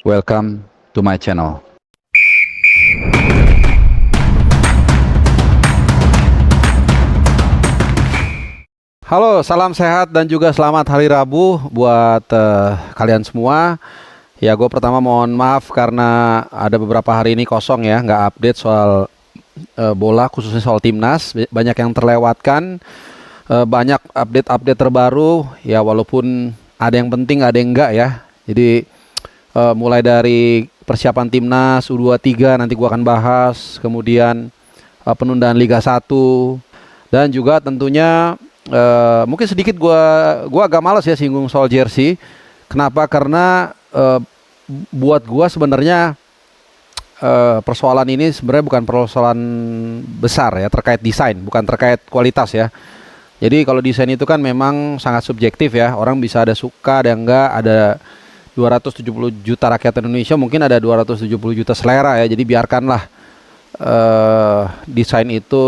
Welcome to my channel. Halo, salam sehat dan juga selamat hari Rabu buat kalian semua. Ya, gue pertama mohon maaf karena ada beberapa hari ini kosong ya, nggak update soal bola, khususnya soal timnas. Banyak yang terlewatkan, banyak update-update terbaru. Ya, walaupun ada yang penting, ada yang enggak ya. Jadi mulai dari persiapan timnas U23 nanti gue akan bahas, kemudian penundaan Liga 1, dan juga tentunya mungkin sedikit gua agak malas ya singgung soal jersey. Kenapa? Karena buat gua sebenarnya persoalan ini sebenarnya bukan persoalan besar ya terkait desain, bukan terkait kualitas ya. Jadi kalau desain itu kan memang sangat subjektif ya. Orang bisa ada suka, ada enggak, ada 270 juta rakyat Indonesia, mungkin ada 270 juta selera ya. Jadi biarkanlah desain itu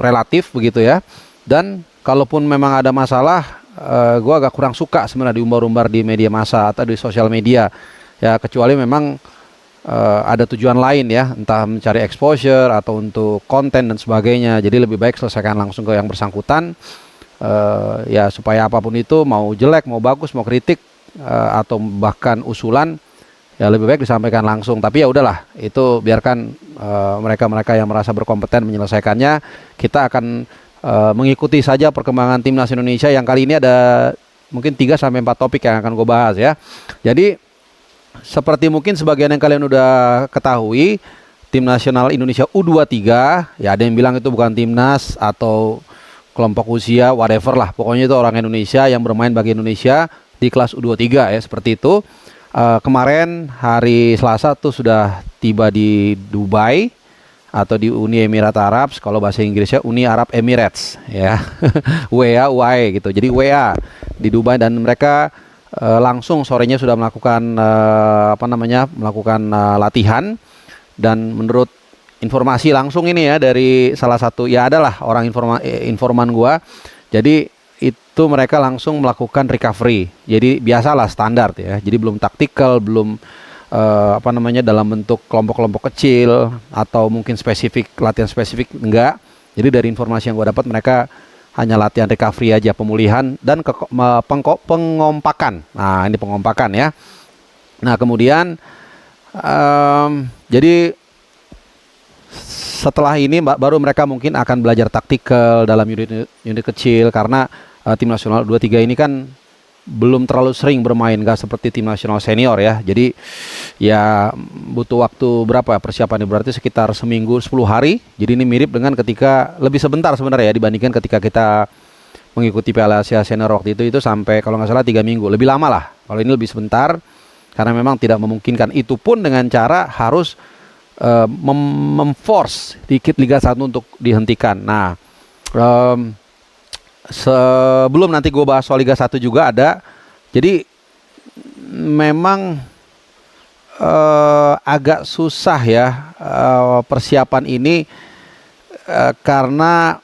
relatif begitu ya. Dan kalaupun memang ada masalah, gue agak kurang suka sebenarnya diumbar-umbar di media massa atau di sosial media ya, kecuali memang ada tujuan lain ya, entah mencari exposure atau untuk konten dan sebagainya. Jadi lebih baik selesaikan langsung ke yang bersangkutan ya, supaya apapun itu, mau jelek, mau bagus, mau kritik atau bahkan usulan, ya lebih baik disampaikan langsung. Tapi ya udahlah, itu biarkan mereka-mereka yang merasa berkompeten menyelesaikannya. Kita akan mengikuti saja perkembangan timnas Indonesia yang kali ini ada mungkin 3-4 topik yang akan gue bahas ya. Jadi seperti mungkin sebagian yang kalian udah ketahui, tim nasional Indonesia U23 ya, ada yang bilang itu bukan timnas atau kelompok usia whatever lah, pokoknya itu orang Indonesia yang bermain bagi Indonesia di kelas U23 ya, seperti itu. Kemarin hari Selasa tuh sudah tiba di Dubai atau di Uni Emirat Arab, kalau bahasa Inggrisnya Uni Arab Emirates ya. WA UAE gitu. Jadi WA di Dubai, dan mereka langsung sorenya sudah melakukan latihan. Dan menurut informasi langsung ini ya dari salah satu ya adalah orang informan gua. Jadi itu mereka langsung melakukan recovery. Jadi biasalah standar ya. Jadi belum taktikal, belum dalam bentuk kelompok-kelompok kecil atau mungkin spesifik, latihan spesifik, enggak. Jadi dari informasi yang gue dapat, mereka hanya latihan recovery aja, pemulihan dan pengompakan. Nah, ini pengompakan ya. Nah, kemudian jadi setelah ini baru mereka mungkin akan belajar taktikal dalam unit kecil, karena tim nasional 23 ini kan belum terlalu sering bermain, gak seperti tim nasional senior ya. Jadi ya butuh waktu berapa persiapannya, berarti sekitar seminggu 10 hari. Jadi ini mirip dengan ketika, lebih sebentar sebenarnya ya dibandingkan ketika kita mengikuti Piala Asia Senior waktu itu sampai kalau nggak salah 3 minggu, lebih lama lah. Kalau ini lebih sebentar karena memang tidak memungkinkan, itu pun dengan cara harus memforce dikit Liga 1 untuk dihentikan. Nah, sebelum nanti gue bahas soal Liga 1 juga ada. Jadi memang agak susah ya persiapan ini, karena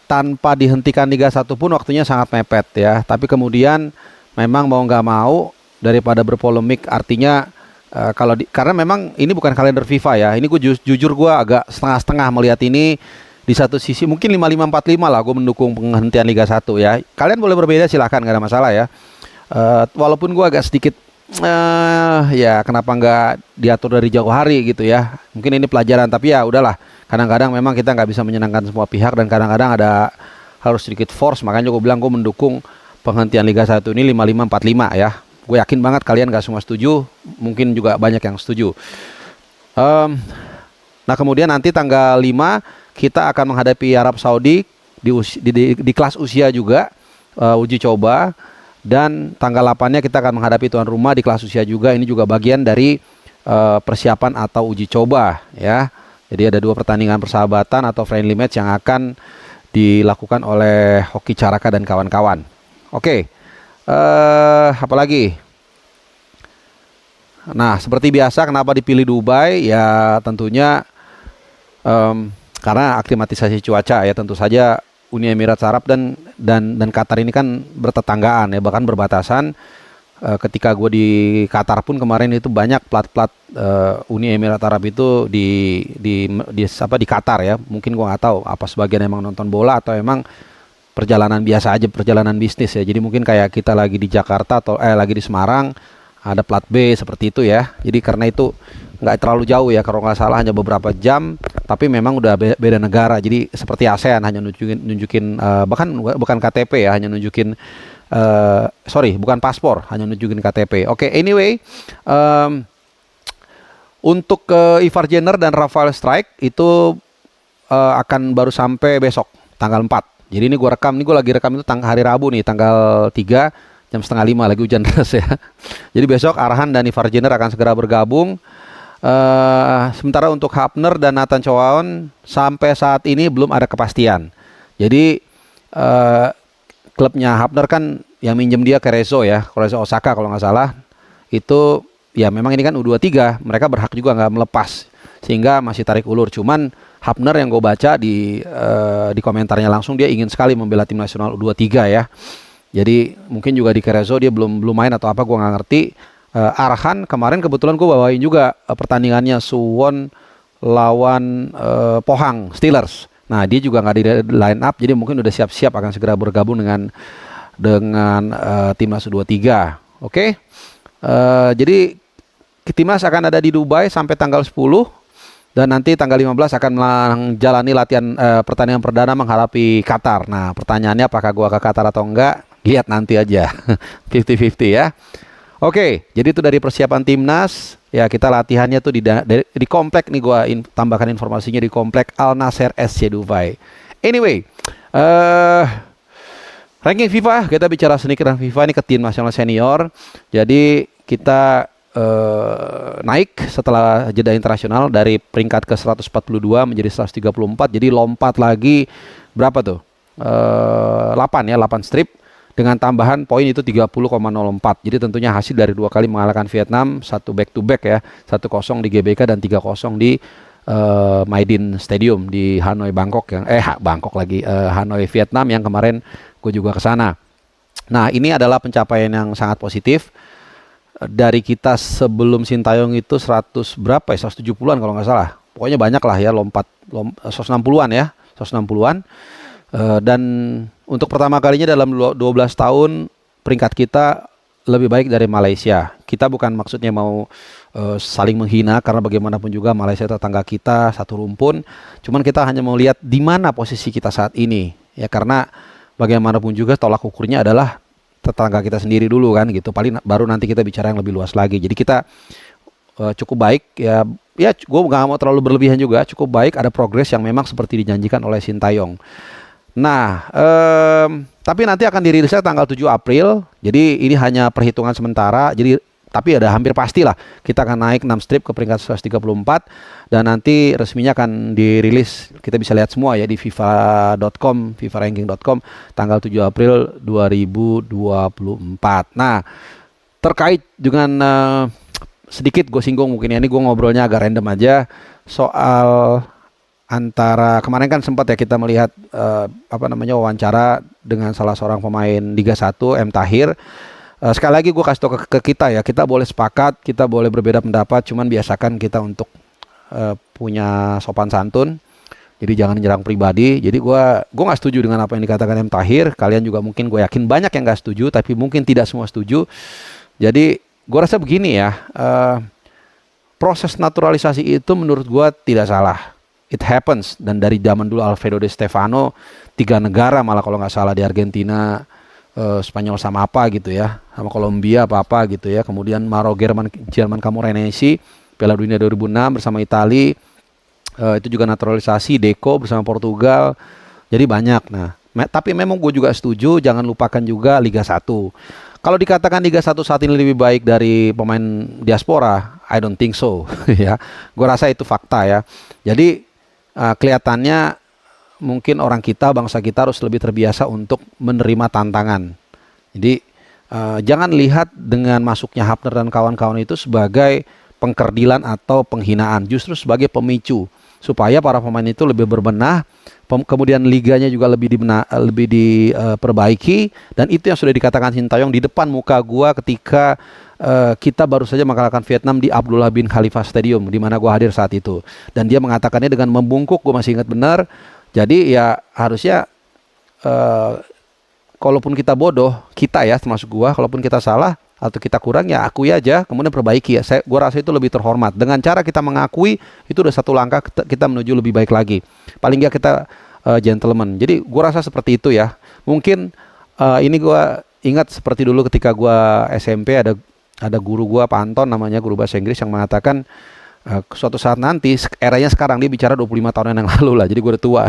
tanpa dihentikan Liga 1 pun waktunya sangat mepet ya. Tapi kemudian memang mau nggak mau, daripada berpolemik, artinya karena memang ini bukan kalender FIFA ya. Ini gue jujur gue agak setengah-setengah melihat ini. Di satu sisi mungkin 55-45 lah gue mendukung penghentian Liga 1 ya. Kalian boleh berbeda, silahkan, gak ada masalah ya. Walaupun gue agak sedikit ya kenapa nggak diatur dari jauh hari gitu ya. Mungkin ini pelajaran, tapi ya udahlah. Kadang-kadang memang kita nggak bisa menyenangkan semua pihak, dan kadang-kadang ada harus sedikit force. Makanya gue bilang gue mendukung penghentian Liga 1 ini 55-45 ya. Gue yakin banget kalian gak semua setuju, mungkin juga banyak yang setuju. Nah, kemudian nanti tanggal 5 kita akan menghadapi Arab Saudi di kelas usia juga, uji coba. Dan tanggal 8-nya kita akan menghadapi tuan rumah di kelas usia juga. Ini juga bagian dari persiapan atau uji coba ya. Jadi ada 2 pertandingan persahabatan atau friendly match yang akan dilakukan oleh Hoki Caraka dan kawan-kawan. Oke, apalagi? Nah, seperti biasa, kenapa dipilih Dubai? Ya tentunya karena aklimatisasi cuaca ya. Tentu saja Uni Emirat Arab dan Qatar ini kan bertetanggaan ya, bahkan berbatasan. ketika gue di Qatar pun kemarin itu banyak plat-plat Uni Emirat Arab itu di Qatar ya. Mungkin gue nggak tahu apa sebagian emang nonton bola atau emang perjalanan biasa aja, perjalanan bisnis ya. Jadi mungkin kayak kita lagi di Jakarta atau lagi di Semarang ada plat B seperti itu ya. Jadi karena itu nggak terlalu jauh ya, kalau nggak salah hanya beberapa jam, tapi memang udah beda negara. Jadi seperti ASEAN hanya nunjukin bahkan bukan KTP ya, hanya nunjukin sorry, bukan paspor, hanya nunjukin KTP. Oke, anyway, untuk Ivar Jenner dan Rafael Strijk itu akan baru sampai besok tanggal 4. Jadi ini gue lagi rekam itu hari Rabu nih, tanggal 3 jam setengah 5, lagi hujan deras ya. Jadi besok Arhan dan Ivar Jenner akan segera bergabung. Sementara untuk Hafner dan Nathan Chowaon sampai saat ini belum ada kepastian. Jadi klubnya Hafner kan yang minjem dia ke Rezo ya, Rezo Osaka kalau nggak salah. Itu ya memang ini kan U23, mereka berhak juga nggak melepas, sehingga masih tarik ulur. Cuman Hafner yang gue baca di komentarnya langsung, dia ingin sekali membela tim nasional U23 ya. Jadi mungkin juga di Kerezo dia belum main atau apa, gue nggak ngerti. Arhan kemarin kebetulan gue bawain juga pertandingannya Suwon lawan Pohang Steelers. Nah dia juga nggak di line up, jadi mungkin udah siap-siap akan segera bergabung dengan timnas U23. Oke. Jadi timnas akan ada di Dubai sampai tanggal 10, dan nanti tanggal 15 akan menjalani latihan pertandingan perdana menghadapi Qatar. Nah pertanyaannya apakah gua ke Qatar atau enggak, lihat nanti aja. 50-50 ya. Oke, jadi itu dari persiapan timnas. Ya kita latihannya tuh di komplek nih, gua tambahkan informasinya di komplek Al Nassr SC Dubai. Anyway, ranking FIFA, kita bicara sedikit tentang FIFA ini ke tim nasional senior. Jadi kita naik setelah jeda internasional dari peringkat ke 142 menjadi 134. Jadi lompat lagi berapa tuh? 8 ya, 8 strip dengan tambahan poin itu 30,04. Jadi tentunya hasil dari 2 kali mengalahkan Vietnam, 1 back to back ya, 1-0 di GBK dan 3-0 di Maidin Stadium di Hanoi Bangkok yang Hanoi Vietnam yang kemarin gue juga ke sana. Nah, ini adalah pencapaian yang sangat positif. Dari kita sebelum Sintayong itu 100 berapa ya, 170-an kalau nggak salah. Pokoknya banyak lah ya, lompat 160-an ya, 160-an. Dan untuk pertama kalinya dalam 12 tahun peringkat kita lebih baik dari Malaysia. Kita bukan maksudnya mau saling menghina, karena bagaimanapun juga Malaysia tetangga kita satu rumpun. Cuman kita hanya mau lihat di mana posisi kita saat ini. Ya karena bagaimanapun juga tolak ukurnya adalah tetangga kita sendiri dulu kan gitu. Paling baru nanti kita bicara yang lebih luas lagi. Jadi kita cukup baik ya. Ya gue nggak mau terlalu berlebihan juga. Cukup baik, ada progres yang memang seperti dijanjikan oleh Sintayong. Nah, tapi nanti akan dirilisnya tanggal 7 April. Jadi ini hanya perhitungan sementara. Jadi tapi ada hampir pastilah kita akan naik 6 strip ke peringkat 134, dan nanti resminya akan dirilis. Kita bisa lihat semua ya di fifa.com, fifaranking.com tanggal 7 April 2024. Nah, terkait dengan sedikit gue singgung mungkin ya, ini gue ngobrolnya agak random aja soal antara kemarin kan sempat ya kita melihat wawancara dengan salah seorang pemain Liga 1, M. Tahir. Sekali lagi gue kasih tau ke kita ya, kita boleh sepakat, kita boleh berbeda pendapat, cuman biasakan kita untuk punya sopan santun. Jadi jangan nyerang pribadi. Jadi gue nggak setuju dengan apa yang dikatakan M. Tahir. Kalian juga mungkin, gue yakin banyak yang nggak setuju, tapi mungkin tidak semua setuju. Jadi gue rasa begini ya, proses naturalisasi itu menurut gue tidak salah. It happens, dan dari zaman dulu Alfredo Di Stefano 3 negara malah kalau nggak salah, di Argentina, Spanyol sama apa gitu ya, sama Kolombia apa gitu ya, kemudian Jerman Camoranesi Piala Dunia 2006 bersama Itali, itu juga naturalisasi, Deco bersama Portugal, jadi banyak. Nah, tapi memang gue juga setuju, jangan lupakan juga Liga 1. Kalau dikatakan Liga 1 saat ini lebih baik dari pemain diaspora, I don't think so ya. Gue rasa itu fakta ya. Jadi kelihatannya mungkin orang kita, bangsa kita harus lebih terbiasa untuk menerima tantangan. Jadi jangan lihat dengan masuknya Hafner dan kawan-kawan itu sebagai pengkerdilan atau penghinaan, justru sebagai pemicu. supaya para pemain itu lebih berbenah, kemudian liganya juga lebih diperbaiki, dan itu yang sudah dikatakan Sintayong di depan muka gua ketika kita baru saja mengalahkan Vietnam di Abdullah bin Khalifa Stadium di mana gua hadir saat itu, dan dia mengatakannya dengan membungkuk, gua masih ingat benar. Jadi ya harusnya kalaupun kita bodoh, kita ya termasuk gua, kalaupun kita salah atau kita kurang ya akui aja, kemudian perbaiki ya. Gua rasa itu lebih terhormat. Dengan cara kita mengakui, itu udah satu langkah kita menuju lebih baik lagi. Paling nggak kita gentleman. Jadi gua rasa seperti itu ya. Mungkin ini gua ingat seperti dulu ketika gua SMP, ada guru gua Pak Anton namanya, guru bahasa Inggris, yang mengatakan suatu saat nanti, eranya sekarang, dia bicara 25 tahun yang lalu lah, jadi gue udah tua.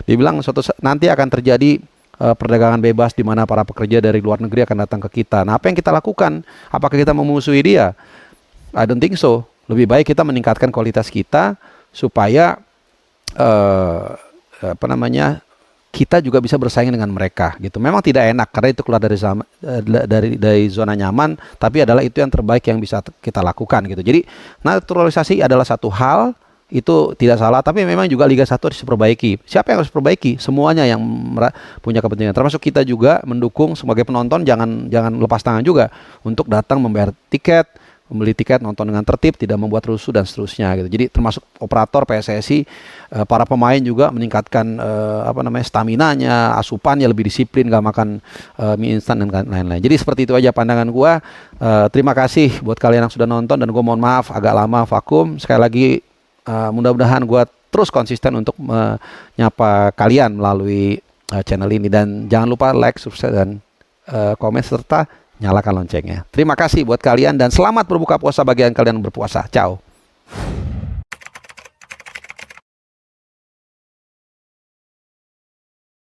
Dia bilang nanti akan terjadi perdagangan bebas di mana para pekerja dari luar negeri akan datang ke kita. Nah, apa yang kita lakukan? Apakah kita memusuhi dia? I don't think so. Lebih baik kita meningkatkan kualitas kita supaya kita juga bisa bersaing dengan mereka gitu. Memang tidak enak karena itu keluar dari zona nyaman, tapi adalah itu yang terbaik yang bisa kita lakukan gitu. Jadi naturalisasi adalah satu hal, itu tidak salah, tapi memang juga Liga 1 harus diperbaiki. Siapa yang harus diperbaiki? Semuanya yang punya kepentingan, termasuk kita juga mendukung sebagai penonton. Jangan lepas tangan juga untuk datang membayar tiket, membeli tiket, nonton dengan tertib, tidak membuat rusuh dan seterusnya gitu. Jadi termasuk operator PSSI, para pemain juga meningkatkan staminanya, asupannya, lebih disiplin, gak makan mie instan dan lain-lain. Jadi seperti itu aja pandangan gua. Terima kasih buat kalian yang sudah nonton, dan gua mohon maaf agak lama vakum. Sekali lagi mudah-mudahan gua terus konsisten untuk menyapa kalian melalui channel ini, dan jangan lupa like, subscribe, dan komen serta nyalakan loncengnya. Terima kasih buat kalian dan selamat berbuka puasa bagi yang kalian berpuasa. Ciao.